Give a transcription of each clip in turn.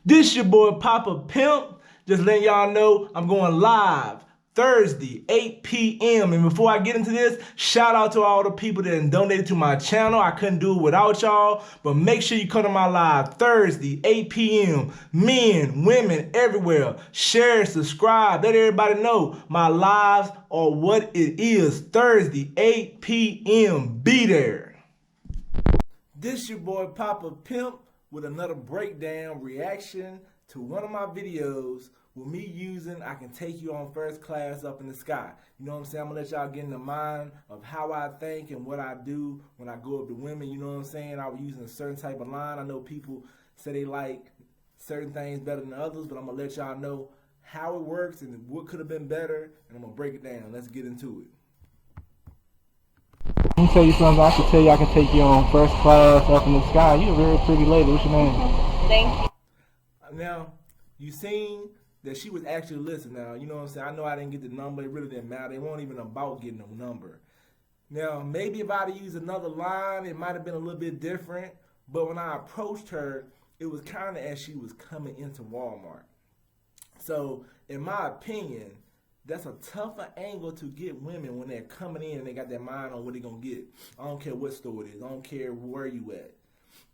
This your boy Papa Pimp. Just letting y'all know I'm going live Thursday, 8 p.m. And before I get into this, shout out to all the people that donated to my channel. I couldn't do it without y'all. But make sure you come to my live Thursday, 8 p.m. Men, women, everywhere. Share, subscribe. Let everybody know my lives are what it is. Thursday, 8 p.m. Be there. This your boy Papa Pimp with another breakdown reaction to one of my videos with me using I Can Take You On First Class Up in the Sky. You know what I'm saying? I'm going to let y'all get in the mind of how I think and what I do when I go up to women. You know what I'm saying? I was using a certain type of line. I know people say they like certain things better than others, but I'm going to let y'all know how it works and what could have been better, and I'm going to break it down. Let's get into it. Let me tell you something. I can tell you I can take you on first class up in the sky. You're a very pretty lady. What's your name? Thank you. Now, you seen that she was actually listening now. You know what I'm saying? I know I didn't get the number. It really didn't matter. It wasn't even about getting a number. Now, maybe if I'd used another line, it might have been a little bit different. But when I approached her, it was kind of as she was coming into Walmart. So, in my opinion, that's a tougher angle to get women when they're coming in and they got their mind on what they're going to get. I don't care what store it is. I don't care where you at.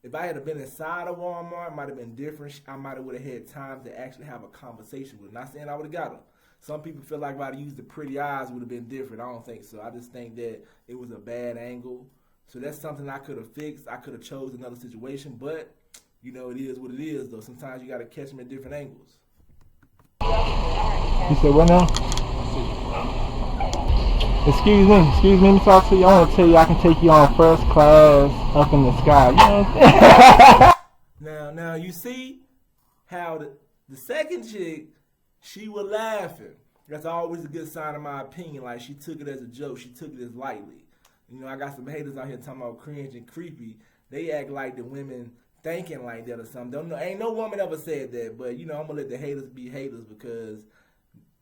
If I had been inside of Walmart, it might have been different. I might have would have had time to actually have a conversation with her. Not saying I would have got her. Some people feel like if I'd used the pretty eyes, it would have been different. I don't think so. I just think that it was a bad angle. So that's something I could have fixed. I could have chose another situation. But, you know, it is what it is, though. Sometimes you got to catch them at different angles. You said what now? Excuse me, let me talk to you. I want to tell you I can take you on first class up in the sky. You know what I'm saying? Now you see how the second chick, she was laughing. That's always a good sign in my opinion. Like, she took it as a joke. She took it as lightly. You know, I got some haters out here talking about cringe and creepy. They act like the women thinking like that or something. Ain't no woman ever said that, but, you know, I'm going to let the haters be haters because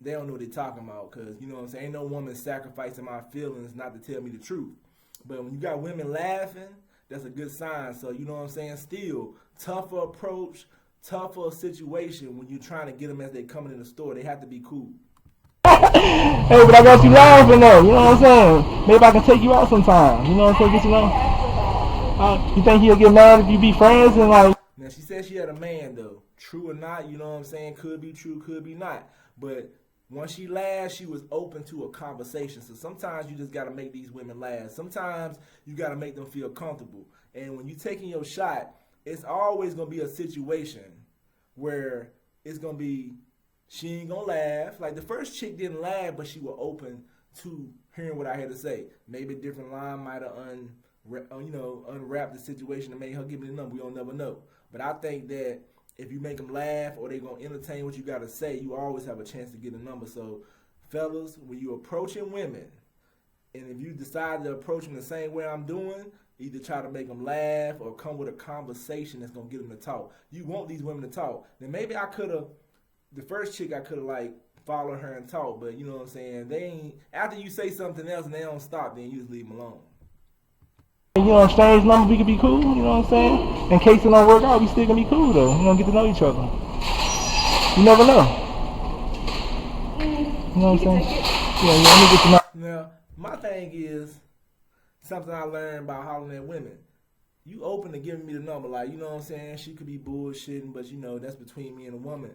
they don't know what they're talking about, because, you know what I'm saying, ain't no woman sacrificing my feelings not to tell me the truth. But when you got women laughing, that's a good sign. So, you know what I'm saying, still, tougher approach, tougher situation when you're trying to get them as they coming in the store. They have to be cool. Hey, but I got you laughing though. You know what I'm saying? Maybe I can take you out sometime. You know what I'm saying? Get you know? You think he'll get mad if you be friends and like? Now, she said she had a man, though. True or not, you know what I'm saying? Could be true, could be not. But once she laughed, she was open to a conversation. So sometimes you just got to make these women laugh. Sometimes you got to make them feel comfortable. And when you're taking your shot, it's always going to be a situation where it's going to be, she ain't going to laugh. Like, the first chick didn't laugh, but she was open to hearing what I had to say. Maybe a different line might have unwrapped the situation and made her give me the number. We don't never know. But I think that if you make them laugh or they going to entertain what you got to say, you always have a chance to get a number. So, fellas, when you're approaching women, and if you decide to approach them the same way I'm doing, either try to make them laugh or come with a conversation that's going to get them to talk. You want these women to talk. Then maybe I could have, the first chick I could have, like, followed her and talk. But, you know what I'm saying, they ain't, after you say something else and they don't stop, then you just leave them alone. You know, exchange numbers, we could be cool, you know what I'm saying? In case it don't work out, we still gonna be cool though. We gonna get to know each other. You never know. You know what I'm saying? Yeah, let me get to know. Now, my thing is something I learned about hollering at women. You open to giving me the number, like, you know what I'm saying? She could be bullshitting, but, you know, that's between me and a woman.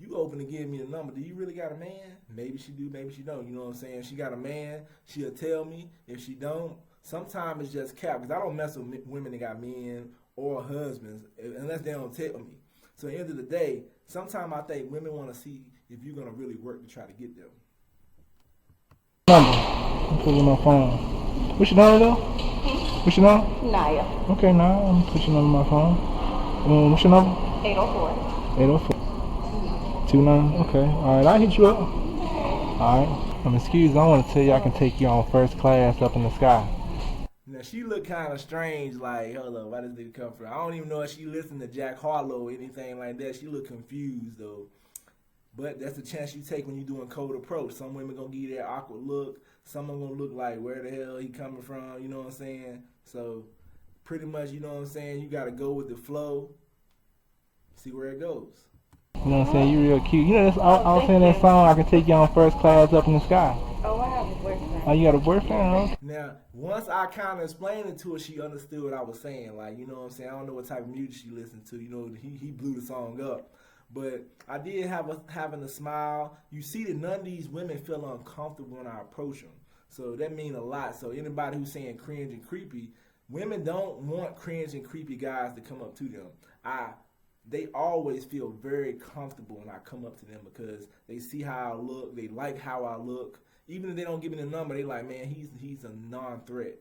You open to giving me the number. Do you really got a man? Maybe she do, maybe she don't. You know what I'm saying? She got a man, she'll tell me. If she don't, sometimes it's just cap, because I don't mess with women that got men or husbands unless they don't tell me. So at the end of the day, sometimes I think women want to see if you're going to really work to try to get them. Number. I'm putting my phone. What's your name though? What's your name? Naya. Okay, Naya. I'm putting your number on my phone. What's your number? 804. 804. 29. Okay. Alright, I'll hit you up. Alright. Excuse me, I want to tell you I can take you on first class up in the sky. Now, she look kind of strange, like, hold up, why does this come from? I don't even know if she listened to Jack Harlow or anything like that. She look confused, though. But that's the chance you take when you're doing cold approach. Some women going to give you that awkward look. Some are going to look like, where the hell he coming from, you know what I'm saying? So, pretty much, you know what I'm saying, you got to go with the flow, see where it goes. You know what I'm saying? You real cute. You know, that's, I was thank saying that you. song, I can take you on first class up in the sky. Oh, I have a boyfriend. Oh, you got a boyfriend? Okay. Now, once I kind of explained it to her, she understood what I was saying. Like, you know what I'm saying? I don't know what type of music she listened to. You know, he blew the song up. But I did having a smile. You see that none of these women feel uncomfortable when I approach them. So that means a lot. So anybody who's saying cringe and creepy, women don't want cringe and creepy guys to come up to them. They always feel very comfortable when I come up to them because they see how I look, they like how I look. Even if they don't give me the number, they like, man, he's a non-threat.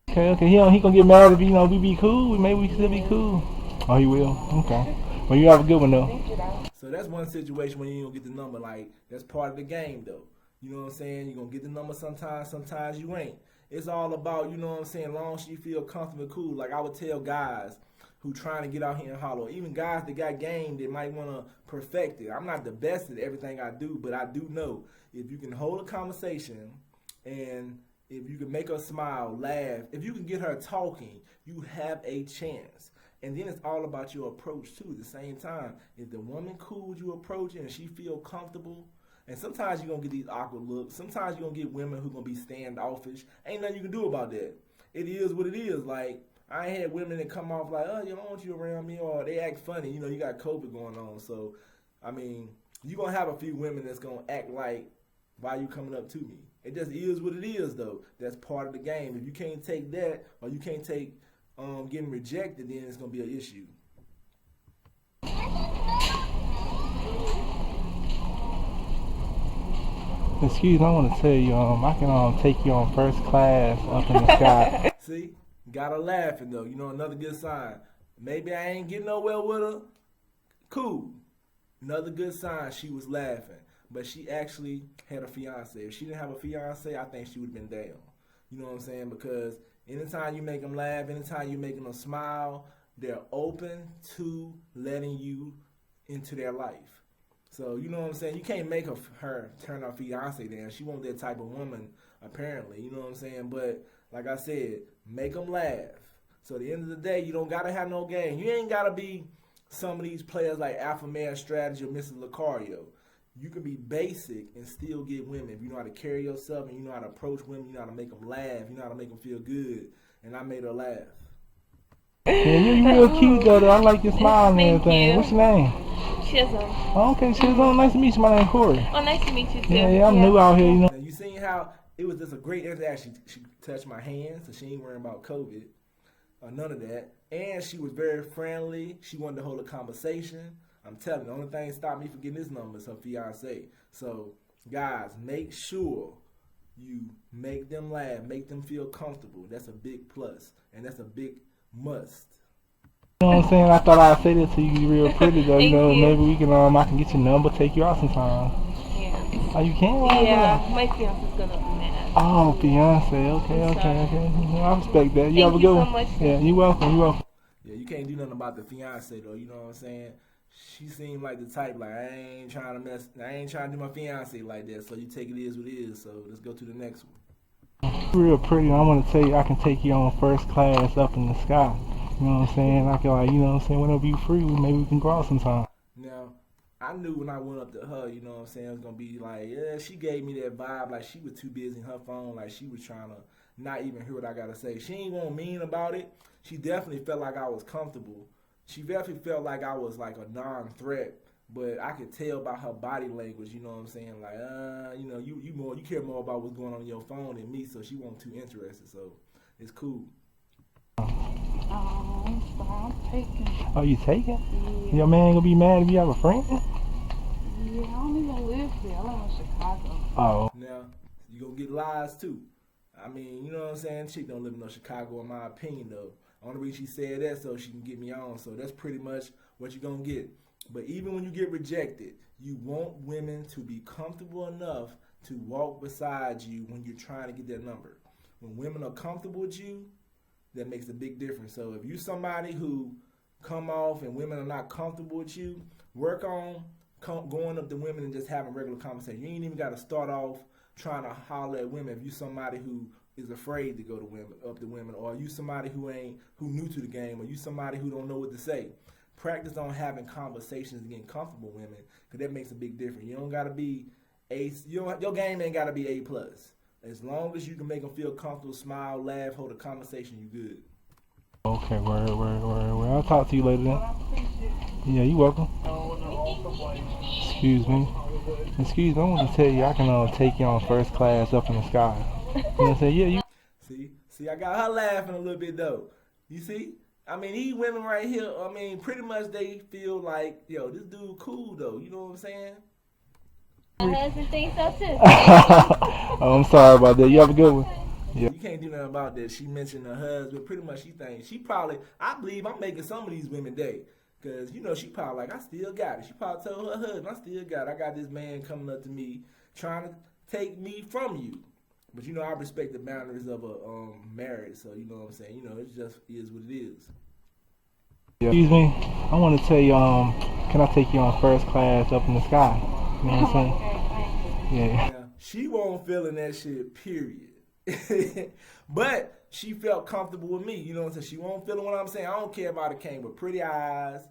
Okay. He gonna get mad if, you know, we be cool. Maybe we can still be cool. Oh, he will? Okay. Well, you have a good one, though. Thank you, though. So that's one situation when you don't get the number. Like, that's part of the game, though. You know what I'm saying? You're going to get the number sometimes you ain't. It's all about, you know what I'm saying, as long as you feel comfortable and cool. Like I would tell guys who trying to get out here and holler, even guys that got game that might want to perfect it. I'm not the best at everything I do, but I do know if you can hold a conversation and if you can make her smile, laugh, if you can get her talking, you have a chance. And then it's all about your approach too at the same time. If the woman cool with you approaching and she feel comfortable, and sometimes you're going to get these awkward looks. Sometimes you're going to get women who going to be standoffish. Ain't nothing you can do about that. It is what it is. Like, I ain't had women that come off like, oh, you don't want you around me, or they act funny. You know, you got COVID going on. So, I mean, you're going to have a few women that's going to act like, why you coming up to me? It just is what it is, though. That's part of the game. If you can't take that, or you can't take getting rejected, then it's going to be an issue. Excuse me, I want to tell you, I can take you on first class up in the sky. See? Got her laughing, though. You know, another good sign. Maybe I ain't getting nowhere with her. Cool. Another good sign, she was laughing. But she actually had a fiance. If she didn't have a fiance, I think she would have been down. You know what I'm saying? Because anytime you make them laugh, anytime you making them smile, they're open to letting you into their life. So, you know what I'm saying? You can't make her turn her fiance down. She won't that type of woman, apparently. You know what I'm saying? But, like I said, make them laugh. So, at the end of the day, you don't got to have no game. You ain't got to be some of these players like Alpha Male Strategy or Mrs. Lucario. You can be basic and still get women if you know how to carry yourself and you know how to approach women, you know how to make them laugh, you know how to make them feel good. And I made her laugh. Yeah, you're real cute, though. I like your smile and everything. You. What's your name? Chisholm. Oh, okay, Chisholm. Nice to meet you. My name's Corey. Oh, nice to meet you, too. Yeah, I'm new out here, you know. Now, you seen how it was just a great interaction. She touched my hand, so she ain't worrying about COVID or none of that. And she was very friendly. She wanted to hold a conversation. I'm telling you, the only thing that stopped me from getting this number is her fiance. So, guys, make sure you make them laugh, make them feel comfortable. That's a big plus, and that's a big must. You know what I'm saying? I thought I'd say this to you real pretty, though. Thank you know, you. maybe we can, I can get your number, take you out sometime. Yeah. Oh, you can? Why Yeah, my fiance's gonna be mad. Oh, fiance. Okay. I respect that. You have a Thank good you so one. much. Yeah, you're welcome. Yeah, you can't do nothing about the fiance though. You know what I'm saying? She seemed like the type like I ain't trying to do my fiance like that. So you take it is what it is. So let's go to the next one. You're real pretty. I want to tell you, I can take you on first class up in the sky. You know what I'm saying? I can, like, you know what I'm saying? Whenever you free, maybe we can go out sometime. Now, I knew when I went up to her, you know what I'm saying, it was gonna be like, yeah, she gave me that vibe like she was too busy in her phone, like she was trying to not even hear what I gotta say. She ain't gonna mean about it. She definitely felt like I was comfortable. She definitely felt like I was like a non-threat, but I could tell by her body language, you know what I'm saying, like, you know, you care more about what's going on in your phone than me, so she wasn't too interested, so it's cool. I'm taking. Oh, you taking? Yeah. Your man gonna be mad if you have a friend? Yeah, I don't even live here. I live in Chicago. Oh. Now, you gonna get lies too. I mean, you know what I'm saying? Chick don't live in no Chicago, in my opinion, though. Only reason she said that so she can get me on. So that's pretty much what you're gonna get. But even when you get rejected, you want women to be comfortable enough to walk beside you when you're trying to get their number. When women are comfortable with you, that makes a big difference. So if you somebody who come off and women are not comfortable with you, work on going up to women and just having regular conversation. You ain't even got to start off trying to holler at women. If you somebody who is afraid to go to women, up to women, or you somebody who new to the game, or you somebody who don't know what to say, practice on having conversations and getting comfortable with women, because that makes a big difference. You don't gotta be your game ain't gotta be A+. As long as you can make them feel comfortable, smile, laugh, hold a conversation, you good. Okay, word. I'll talk to you later then. Yeah, you welcome. Excuse me, I want to tell you I can take you on first class up in the sky. You know what I'm saying? Yeah, you. See, I got her laughing a little bit though. You see? I mean, these women right here, I mean, pretty much they feel like, yo, this dude cool though. You know what I'm saying? My husband thinks so too. Oh, I'm sorry about that. You have a good one. Yeah. You can't do nothing about that. She mentioned her husband. Pretty much she thinks, I believe I'm making some of these women day. Because, you know, she probably like, I still got it. She probably told her husband, I still got it. I got this man coming up to me trying to take me from you. But, you know, I respect the boundaries of a marriage. So, you know what I'm saying? You know, it just is what it is. Yeah. Excuse me, I want to tell you, can I take you on first class up in the sky? You know what I'm saying? Yeah. Now, she won't feel in that shit, period. But she felt comfortable with me. You know what I'm saying? She won't feel it what I'm saying. I don't care about it came with pretty eyes,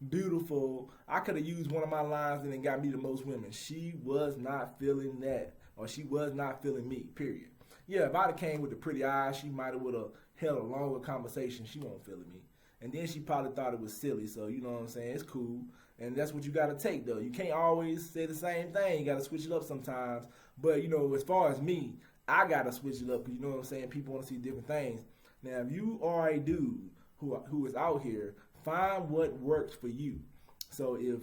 beautiful. I could have used one of my lines and it got me the most women. She was not feeling that. Or she was not feeling me, period. Yeah, if I'd have came with the pretty eyes, she might have would have held a longer conversation. She won't feel me. And then she probably thought it was silly. So, you know what I'm saying? It's cool. And that's what you got to take, though. You can't always say the same thing. You got to switch it up sometimes. But, you know, as far as me, I got to switch it up because, you know what I'm saying, people want to see different things. Now, if you are a dude who is out here, find what works for you. So if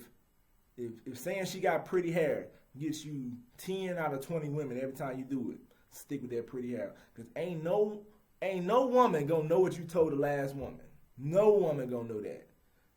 saying she got pretty hair gets you 10 out of 20 women every time you do it, stick with that pretty hair. Because ain't no woman going to know what you told the last woman. No woman going to know that.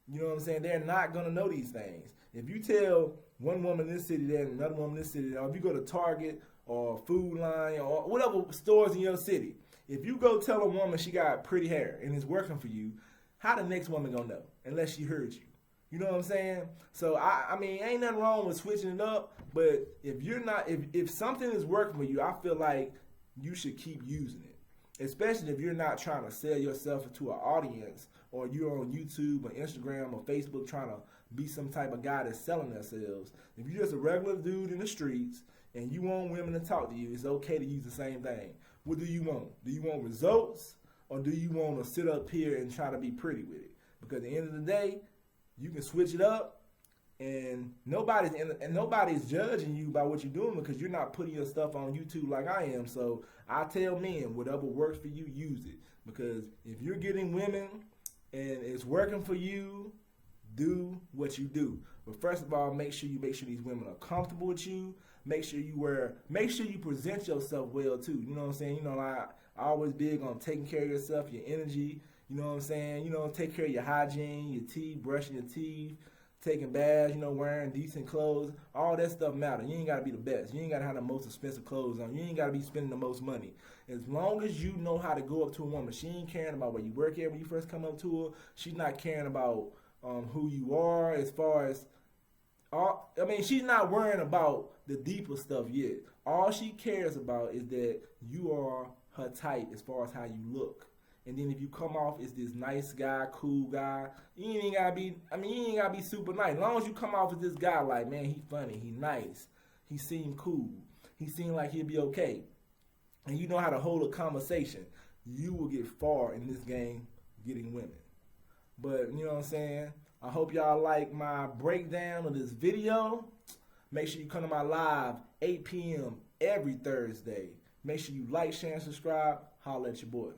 You know what I'm saying? They're not going to know these things. If you tell one woman in this city that and another woman in this city, or if you go to Target or Food Line or whatever stores in your city, if you go tell a woman she got pretty hair and it's working for you, how the next woman going to know unless she heard you? You know what I'm saying? So, I mean, ain't nothing wrong with switching it up, but if you're not, if something is working for you, I feel like you should keep using it. Especially if you're not trying to sell yourself to an audience or you're on YouTube or Instagram or Facebook trying to be some type of guy that's selling themselves. If you're just a regular dude in the streets and you want women to talk to you, it's okay to use the same thing. What do you want? Do you want results or do you want to sit up here and try to be pretty with it? Because at the end of the day, you can switch it up and nobody's judging you by what you're doing because you're not putting your stuff on YouTube like I am. So I tell men, whatever works for you, use it. Because if you're getting women and it's working for you, do what you do. But first of all, make sure these women are comfortable with you. Make sure you present yourself well too. You know what I'm saying? You know, I always big on taking care of yourself, your energy. You know what I'm saying? You know, take care of your hygiene, your teeth, brushing your teeth, taking baths, you know, wearing decent clothes. All that stuff matters. You ain't got to be the best. You ain't got to have the most expensive clothes on. You ain't got to be spending the most money. As long as you know how to go up to a woman, she ain't caring about where you work at when you first come up to her. She's not caring about who you are as far as, she's not worrying about the deeper stuff yet. All she cares about is that you are her type as far as how you look. And then if you come off as this nice guy, cool guy, you ain't gotta be super nice. As long as you come off as this guy like, man, he funny, he nice, he seem cool, he seem like he'll be okay, and you know how to hold a conversation, you will get far in this game getting women. But, you know what I'm saying? I hope y'all like my breakdown of this video. Make sure you come to my live 8 p.m. every Thursday. Make sure you like, share, and subscribe. Holla at your boy.